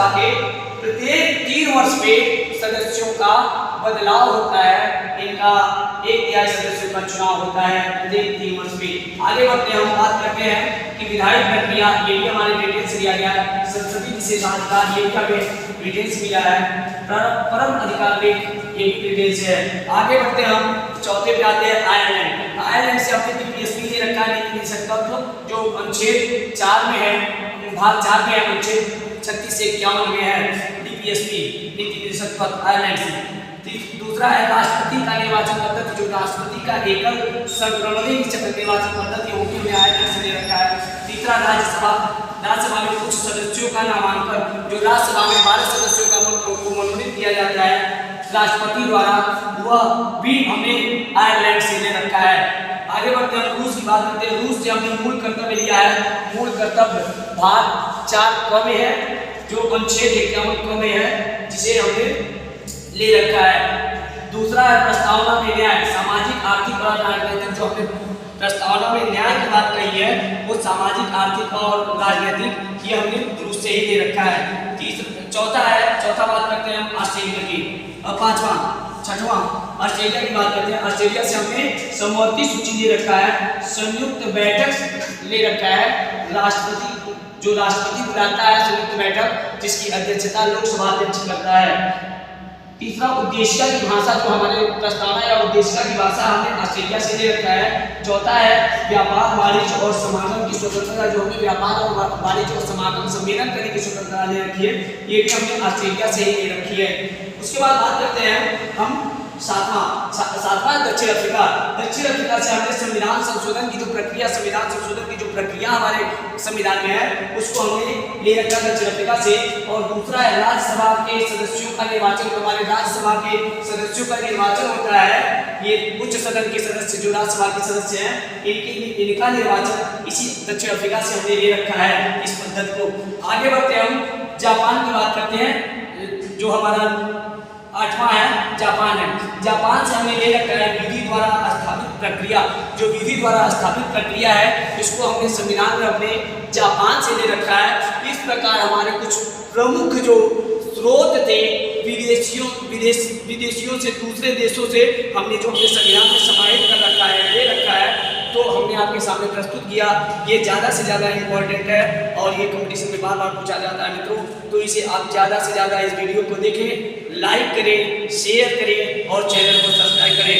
राज्यसभा के प्रत्येक 3 वर्ष पे सदस्यों का बदलाव होता है। इनका 1/3 सदस्यों का चुनाव होता है प्रत्येक 3 वर्ष पे। आगे बढ़ते हैं, हम बात करते हैं कि विधायी प्रक्रिया, ये भी हमारे ब्रिटेन से लिया गया है। संसदीय विशेषाधिकार, ये भी ब्रिटेन से मिला है। परम अधिकार लेख, ये भी ब्रिटेन से है। आगे बढ़ते हैं, हम चौथे पे आते हैं आयरलैंड। आयरलैंड से हमने डीपीएसपी ले रखा है, नीति निषेध तत्व, जो अनुच्छेद 4 में है, भाग 4 में है, अनुच्छेद 36 से 51 में है डीपीएसपी, नीति निषेध तत्व आयरलैंड से। दूसरा है राष्ट्रपति का निर्वाचन पद्धति, जो राष्ट्रपति का एकल संक्रमणीय निर्वाचन पद्धति, वो भी हमें आयरलैंड से ले रखा है। तीसरा राज्यसभा, राज्यसभा में कुछ सदस्यों का नामांकन, जो राज्यसभा में 12 सदस्यों का मनोनीत किया जाता है राष्ट्रपति द्वारा, वह भी हमने आयरलैंड से ले रखा है। आगे बढ़ते हैं, रूस की बात करते हैं। रूस से हमने मूल कर्तव्य लिया है। मूल कर्तव्य भाग 4 क में है, जो अनुच्छेद 51 क में है, जिसे हमने ले रखा है। दूसरा है प्रस्तावना में न्याय, सामाजिक आर्थिक और राजनीतिक, जो हमने प्रस्तावना में न्याय की बात कही है, वो सामाजिक आर्थिक और राजनीतिक, ये हमने रूस से ही ले रखा है। चौथा बात करते हैं हम ऑस्ट्रेलिया की। अब छठवां ऑस्ट्रेलिया की बात करते हैं। ऑस्ट्रेलिया से हमने समवर्ती सूची ले रखा है, संयुक्त बैठक ले रखा है। राष्ट्रपति, जो राष्ट्रपति बुलाता है संयुक्त बैठक, जिसकी अध्यक्षता लोकसभा अध्यक्ष करता है। तीसरा उद्देशिका की भाषा, जो हमारे प्रस्तावना या उद्देशिका की भाषा हमने ऑस्ट्रेलिया से ले रखा है। चौथा है व्यापार, वाणिज्य और समागम की स्वतंत्रता, जो हमने व्यापार और वाणिज्य और समागम सम्मेलन करने की स्वतंत्रता ले रखी है, ये भी हमने ऑस्ट्रेलिया से ही ले रखी है। उसके बाद बात करते हैं हम सातवां दक्षिण अफ्रीका। दक्षिण अफ्रीका से हमने संविधान संशोधन की जो प्रक्रिया, संविधान संशोधन की जो प्रक्रिया हमारे संविधान में है, उसको हमने ले रखा दक्षिण अफ्रीका से। और दूसरा है राज्यसभा के सदस्यों का निर्वाचन। हमारे राज्यसभा के सदस्यों का निर्वाचन होता है, ये उच्च सदन के सदस्य, जो राज्यसभा के सदस्य हैं, इनका निर्वाचन इसी दक्षिण अफ्रीका से हमने ले रखा है, इस पद्धति को। आगे बढ़ते हैं, हम जापान की बात करते हैं, जो हमारा 8वां है जापान है। जापान से हमने ले रखा है विधि द्वारा स्थापित प्रक्रिया, जो विधि द्वारा स्थापित प्रक्रिया है, इसको हमने संविधान में अपने जापान से ले रखा है। इस प्रकार हमारे कुछ प्रमुख जो स्रोत थे विदेशियों से, दूसरे देशों से, हमने जो अपने संविधान में समाहित कर रखा है, ले रखा है, तो हमने आपके सामने प्रस्तुत किया। ये ज़्यादा से ज़्यादा इम्पोर्टेंट है और ये कंपटीशन में बार बार पूछा जाता है मित्रों, तो इसे आप ज़्यादा से ज़्यादा इस वीडियो को देखें, लाइक करें, शेयर करें और चैनल को सब्सक्राइब करें।